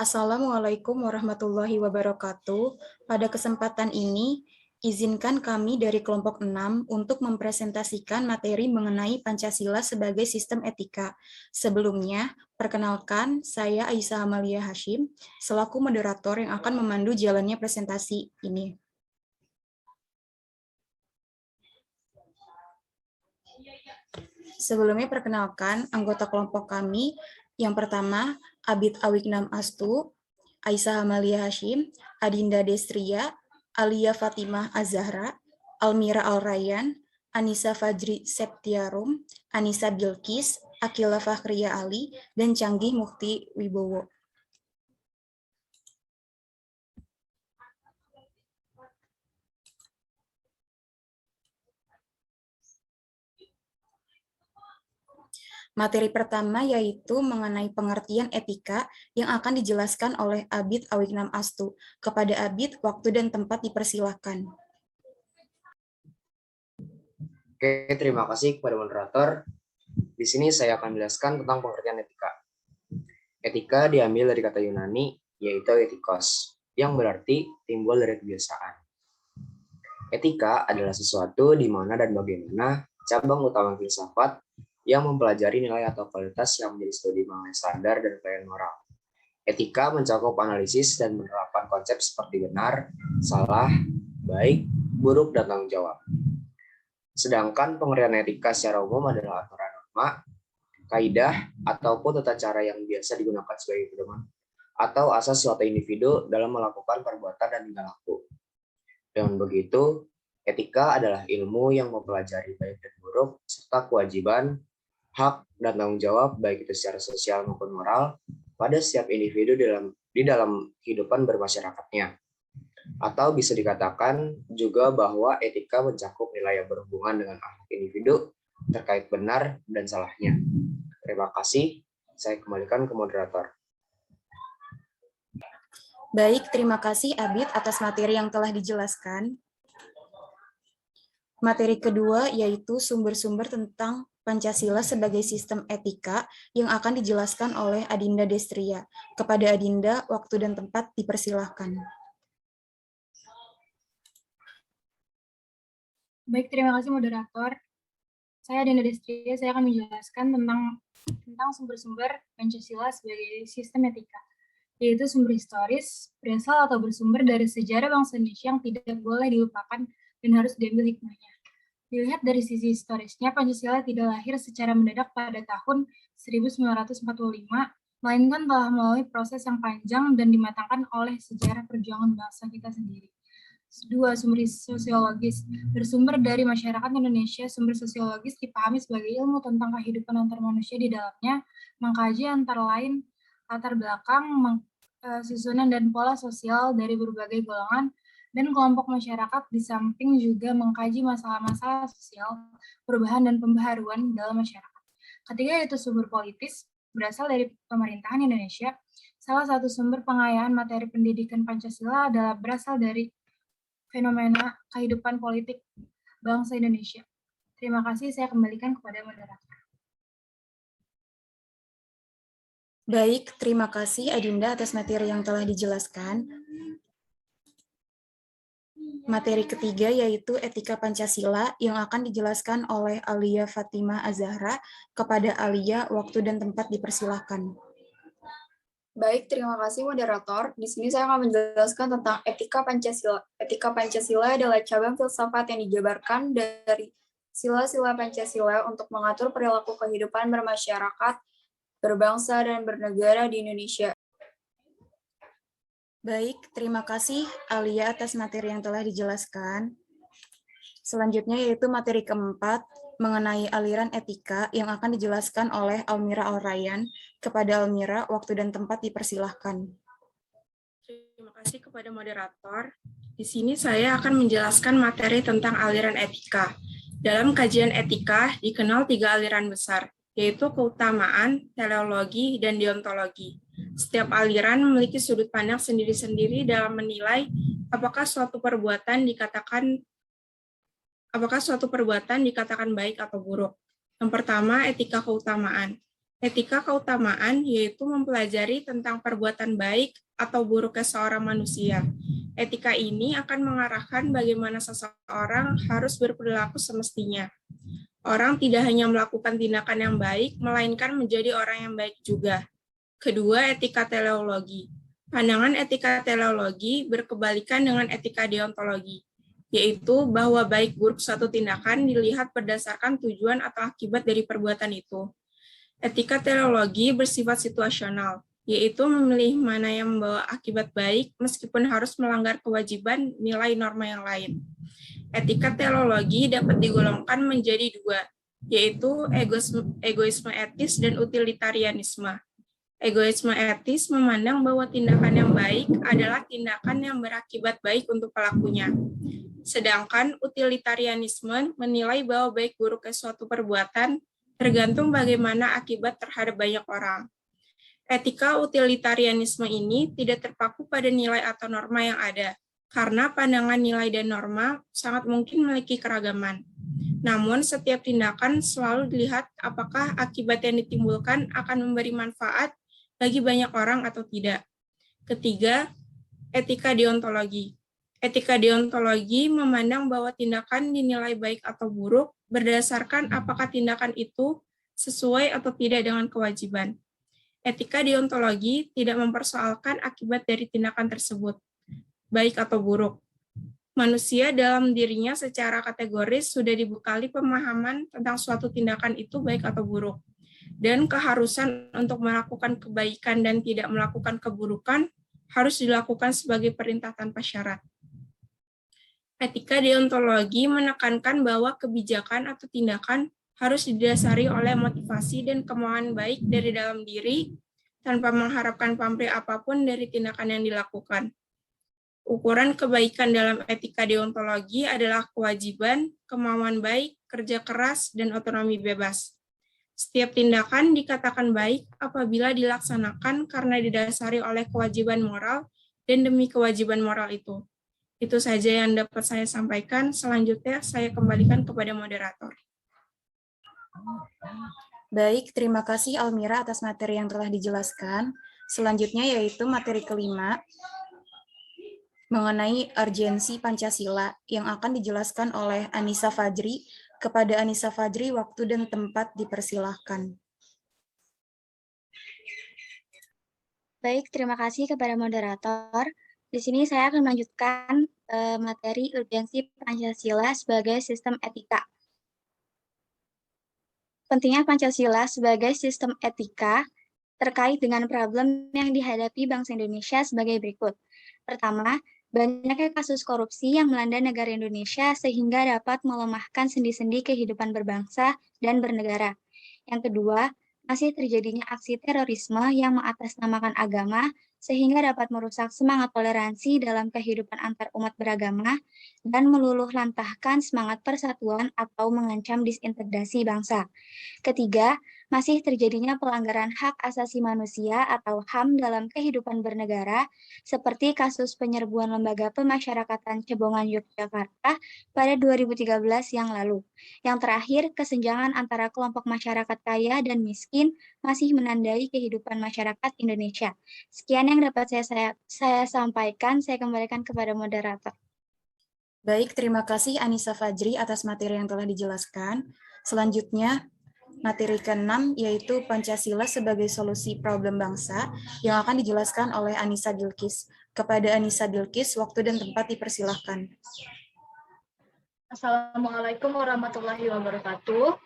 Assalamualaikum warahmatullahi wabarakatuh. Pada kesempatan ini, izinkan kami dari kelompok 6 untuk mempresentasikan materi mengenai Pancasila sebagai sistem etika. Sebelumnya, perkenalkan, saya Aisyah Amalia Hashim, selaku moderator yang akan memandu jalannya presentasi ini. Sebelumnya perkenalkan anggota kelompok kami. Yang pertama, Abid Awiknam Astu, Aisyah Amalia Hashim, Adinda Destria, Alia Fatimah Azahra, Almira Alrayan, Anissa Fajri Septiarum, Anissa Bilkis, Akila Fakhria Ali, dan Canggih Mukti Wibowo. Materi pertama yaitu mengenai pengertian etika yang akan dijelaskan oleh Abid Awiknam Astu. Kepada Abid, waktu dan tempat dipersilahkan. Oke, terima kasih kepada moderator. Di sini saya akan menjelaskan tentang pengertian etika. Etika diambil dari kata Yunani, yaitu etikos, yang berarti timbul dari kebiasaan. Etika adalah sesuatu di mana dan bagaimana cabang utama filsafat yang mempelajari nilai atau kualitas yang menjadi studi mengenai standar dan pelayanan moral. Etika mencakup analisis dan menerapkan konsep seperti benar, salah, baik, buruk, dan tanggung jawab. Sedangkan pengertian etika secara umum adalah aturan norma, kaidah, ataupun tata cara yang biasa digunakan sebagai pedoman atau asas suatu individu dalam melakukan perbuatan dan tingkah laku. Dengan begitu, etika adalah ilmu yang mempelajari baik dan buruk, serta kewajiban, hak, dan tanggung jawab baik itu secara sosial maupun moral pada setiap individu di dalam kehidupan bermasyarakatnya. Atau bisa dikatakan juga bahwa etika mencakup nilai yang berhubungan dengan akhlak individu terkait benar dan salahnya. Terima kasih. Saya kembalikan ke moderator. Baik, terima kasih Abid atas materi yang telah dijelaskan. Materi kedua yaitu sumber-sumber tentang Pancasila sebagai sistem etika yang akan dijelaskan oleh Adinda Destria. Kepada Adinda, waktu dan tempat dipersilahkan. Baik, terima kasih moderator. Saya Adinda Destria, saya akan menjelaskan tentang sumber-sumber Pancasila sebagai sistem etika, yaitu sumber historis, berasal atau bersumber dari sejarah bangsa Indonesia yang tidak boleh dilupakan dan harus diambil hikmahnya. Dilihat dari sisi historisnya, Pancasila tidak lahir secara mendadak pada tahun 1945, melainkan telah melalui proses yang panjang dan dimatangkan oleh sejarah perjuangan bangsa kita sendiri. Dua, sumber sosiologis, bersumber dari masyarakat Indonesia. Sumber sosiologis dipahami sebagai ilmu tentang kehidupan antar manusia di dalamnya, mengkaji antara lain latar belakang, susunan dan pola sosial dari berbagai golongan dan kelompok masyarakat, di samping juga mengkaji masalah-masalah sosial, perubahan dan pembaharuan dalam masyarakat. Ketiga yaitu sumber politis, berasal dari pemerintahan Indonesia. Salah satu sumber pengayaan materi pendidikan Pancasila adalah berasal dari fenomena kehidupan politik bangsa Indonesia. Terima kasih, saya kembalikan kepada moderator. Baik, terima kasih Adinda atas materi yang telah dijelaskan. Materi ketiga yaitu etika Pancasila yang akan dijelaskan oleh Alia Fatimah Azahra. Kepada Alia, waktu dan tempat dipersilahkan. Baik, terima kasih moderator. Di sini saya akan menjelaskan tentang etika Pancasila. Etika Pancasila adalah cabang filsafat yang dijabarkan dari sila-sila Pancasila untuk mengatur perilaku kehidupan bermasyarakat, berbangsa, dan bernegara di Indonesia. Baik, terima kasih Alia atas materi yang telah dijelaskan. Selanjutnya yaitu materi keempat mengenai aliran etika yang akan dijelaskan oleh Almira Alrayan. Kepada Almira, waktu dan tempat dipersilahkan. Terima kasih kepada moderator. Di sini saya akan menjelaskan materi tentang aliran etika. Dalam kajian etika dikenal 3 aliran besar, yaitu keutamaan, teleologi, dan deontologi. Setiap aliran memiliki sudut pandang sendiri-sendiri dalam menilai apakah suatu perbuatan dikatakan baik atau buruk. Yang pertama, etika keutamaan. Etika keutamaan yaitu mempelajari tentang perbuatan baik atau buruknya seorang manusia. Etika ini akan mengarahkan bagaimana seseorang harus berperilaku semestinya. Orang tidak hanya melakukan tindakan yang baik, melainkan menjadi orang yang baik juga. Kedua, etika teleologi. Pandangan etika teleologi berkebalikan dengan etika deontologi, yaitu bahwa baik buruk suatu tindakan dilihat berdasarkan tujuan atau akibat dari perbuatan itu. Etika teleologi bersifat situasional, yaitu memilih mana yang membawa akibat baik meskipun harus melanggar kewajiban nilai norma yang lain. Etika teleologi dapat digolongkan menjadi dua, yaitu egoisme etis dan utilitarianisme. Egoisme etis memandang bahwa tindakan yang baik adalah tindakan yang berakibat baik untuk pelakunya. Sedangkan utilitarianisme menilai bahwa baik buruknya suatu perbuatan tergantung bagaimana akibat terhadap banyak orang. Etika utilitarianisme ini tidak terpaku pada nilai atau norma yang ada, karena pandangan nilai dan norma sangat mungkin memiliki keragaman. Namun, setiap tindakan selalu dilihat apakah akibat yang ditimbulkan akan memberi manfaat bagi banyak orang atau tidak. Ketiga, etika deontologi. Etika deontologi memandang bahwa tindakan dinilai baik atau buruk berdasarkan apakah tindakan itu sesuai atau tidak dengan kewajiban. Etika deontologi tidak mempersoalkan akibat dari tindakan tersebut, baik atau buruk. Manusia dalam dirinya secara kategoris sudah dibekali pemahaman tentang suatu tindakan itu baik atau buruk, dan keharusan untuk melakukan kebaikan dan tidak melakukan keburukan harus dilakukan sebagai perintah tanpa syarat. Etika deontologi menekankan bahwa kebijakan atau tindakan harus didasari oleh motivasi dan kemauan baik dari dalam diri tanpa mengharapkan pamrih apapun dari tindakan yang dilakukan. Ukuran kebaikan dalam etika deontologi adalah kewajiban, kemauan baik, kerja keras, dan otonomi bebas. Setiap tindakan dikatakan baik apabila dilaksanakan karena didasari oleh kewajiban moral dan demi kewajiban moral itu. Itu saja yang dapat saya sampaikan. Selanjutnya saya kembalikan kepada moderator. Baik, terima kasih Almira atas materi yang telah dijelaskan. Selanjutnya yaitu materi kelima mengenai urgensi Pancasila yang akan dijelaskan oleh Anissa Fajri. Kepada Anissa Fajri, waktu dan tempat dipersilahkan. Baik, terima kasih kepada moderator. Di sini saya akan melanjutkan materi urgensi Pancasila sebagai sistem etika. Pentingnya Pancasila sebagai sistem etika terkait dengan problem yang dihadapi bangsa Indonesia sebagai berikut. Pertama, banyaknya kasus korupsi yang melanda negara Indonesia sehingga dapat melemahkan sendi-sendi kehidupan berbangsa dan bernegara. Yang kedua, masih terjadinya aksi terorisme yang mengatasnamakan agama sehingga dapat merusak semangat toleransi dalam kehidupan antar umat beragama dan meluluh lantahkan semangat persatuan atau mengancam disintegrasi bangsa. Ketiga, masih terjadinya pelanggaran hak asasi manusia atau HAM dalam kehidupan bernegara, seperti kasus penyerbuan lembaga pemasyarakatan Cebongan Yogyakarta pada 2013 yang lalu. Yang terakhir, kesenjangan antara kelompok masyarakat kaya dan miskin masih menandai kehidupan masyarakat Indonesia. Sekian yang dapat saya sampaikan, saya kembalikan kepada moderator. Baik, terima kasih Anissa Fajri atas materi yang telah dijelaskan. Selanjutnya, materi ke-6 yaitu Pancasila sebagai solusi problem bangsa yang akan dijelaskan oleh Anissa Bilkis. Kepada Anissa Bilkis, waktu dan tempat dipersilahkan. Assalamualaikum warahmatullahi wabarakatuh.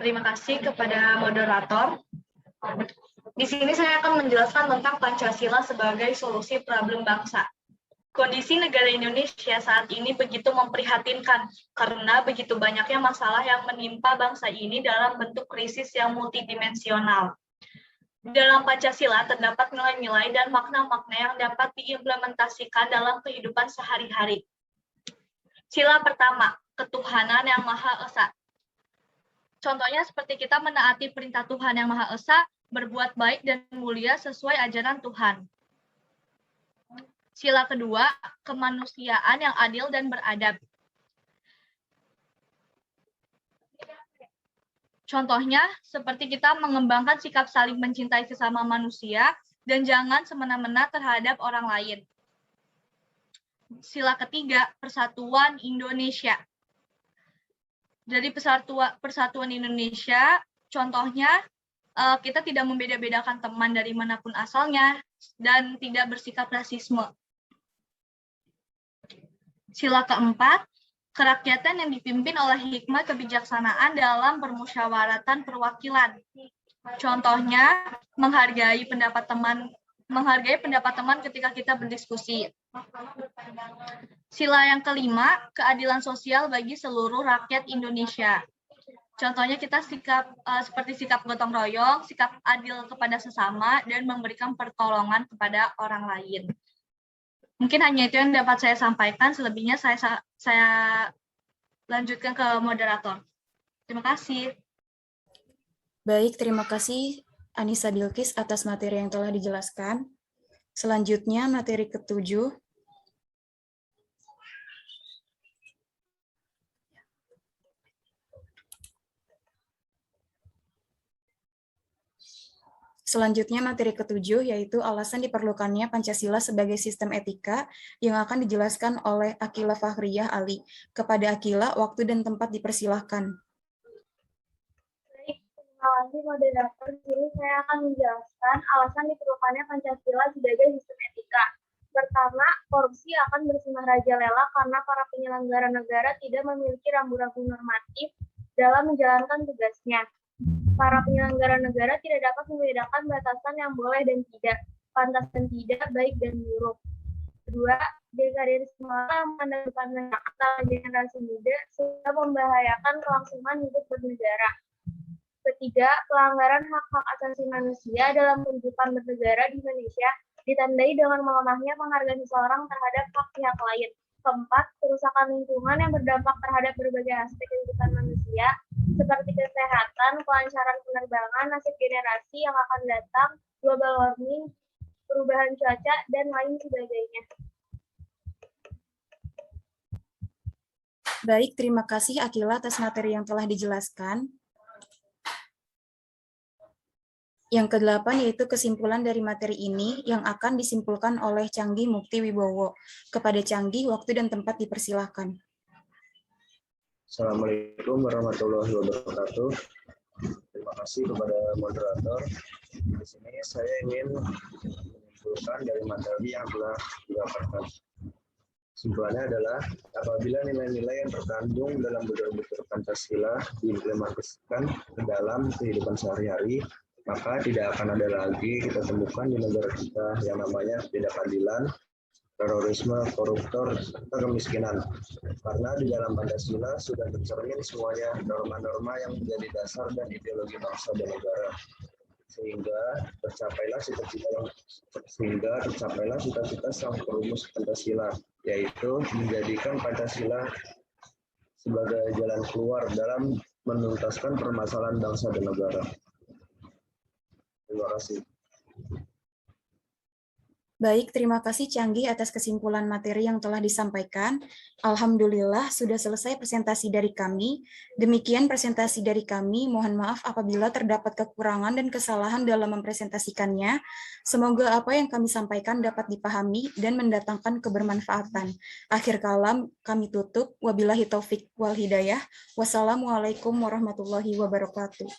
Terima kasih kepada moderator. Di sini saya akan menjelaskan tentang Pancasila sebagai solusi problem bangsa. Kondisi negara Indonesia saat ini begitu memprihatinkan karena begitu banyaknya masalah yang menimpa bangsa ini dalam bentuk krisis yang multidimensional. Dalam Pancasila terdapat nilai-nilai dan makna-makna yang dapat diimplementasikan dalam kehidupan sehari-hari. Sila pertama, ketuhanan yang Maha Esa. Contohnya seperti kita menaati perintah Tuhan yang Maha Esa, berbuat baik dan mulia sesuai ajaran Tuhan. Sila kedua, kemanusiaan yang adil dan beradab. Contohnya, seperti kita mengembangkan sikap saling mencintai sesama manusia dan jangan semena-mena terhadap orang lain. Sila ketiga, Persatuan Indonesia. Dari Persatuan Indonesia, contohnya kita tidak membeda-bedakan teman dari manapun asalnya dan tidak bersikap rasisme. Sila keempat, kerakyatan yang dipimpin oleh hikmah kebijaksanaan dalam permusyawaratan perwakilan. Contohnya, menghargai pendapat teman ketika kita berdiskusi. Sila yang kelima, keadilan sosial bagi seluruh rakyat Indonesia. Contohnya kita seperti sikap gotong royong, sikap adil kepada sesama, dan memberikan pertolongan kepada orang lain. Mungkin hanya itu yang dapat saya sampaikan, selebihnya saya lanjutkan ke moderator. Terima kasih. Baik, terima kasih Anissa Bilkis atas materi yang telah dijelaskan. Selanjutnya materi ke-7. Selanjutnya materi ke-7 yaitu alasan diperlukannya Pancasila sebagai sistem etika yang akan dijelaskan oleh Akila Fakhriyah Ali. Kepada Akila, waktu dan tempat dipersilahkan. Baik, terima kasih moderator. Jadi saya akan menjelaskan alasan diperlukannya Pancasila sebagai sistem etika. Pertama, korupsi akan bersumber merajalela karena para penyelenggara negara tidak memiliki rambu-rambu normatif dalam menjalankan tugasnya. Para penyelenggara negara tidak dapat membedakan batasan yang boleh dan tidak, pantas dan tidak, baik dan buruk. Kedua, dekaderisme yang mengedepankan antara generasi muda sehingga membahayakan kelangsungan hidup bernegara. Ketiga, pelanggaran hak-hak asasi manusia dalam kehidupan bernegara di Indonesia ditandai dengan melemahnya penghargaan seseorang terhadap hak pihak lain. Keempat, kerusakan lingkungan yang berdampak terhadap berbagai aspek kehidupan manusia, seperti kesehatan, kelancaran penerbangan, nasib generasi yang akan datang, global warming, perubahan cuaca, dan lain sebagainya. Baik, terima kasih Akila atas materi yang telah dijelaskan. Yang ke-8 yaitu kesimpulan dari materi ini yang akan disimpulkan oleh Canggih Mukti Wibowo. Kepada Canggih, waktu dan tempat dipersilahkan. Assalamualaikum warahmatullahi wabarakatuh. Terima kasih kepada moderator. Di sini saya ingin menyimpulkan dari materi yang telah dipaparkan. Kesimpulannya adalah apabila nilai-nilai yang terkandung dalam butir-butir Pancasila diimplementasikan ke dalam kehidupan sehari-hari, maka tidak akan ada lagi kita temukan di negara kita yang namanya ketidakadilan, terorisme, koruptor, serta kemiskinan. Karena di dalam Pancasila sudah tercermin semuanya norma-norma yang menjadi dasar dan ideologi bangsa dan negara. Sehingga tercapailah cita-cita sang perumus Pancasila, yaitu menjadikan Pancasila sebagai jalan keluar dalam menuntaskan permasalahan bangsa dan negara. Terima kasih. Baik, terima kasih Canggih atas kesimpulan materi yang telah disampaikan. Alhamdulillah sudah selesai presentasi dari kami. Demikian presentasi dari kami. Mohon maaf apabila terdapat kekurangan dan kesalahan dalam mempresentasikannya. Semoga apa yang kami sampaikan dapat dipahami dan mendatangkan kebermanfaatan. Akhir kalam kami tutup. Wabillahi taufik wal hidayah. Wassalamualaikum warahmatullahi wabarakatuh.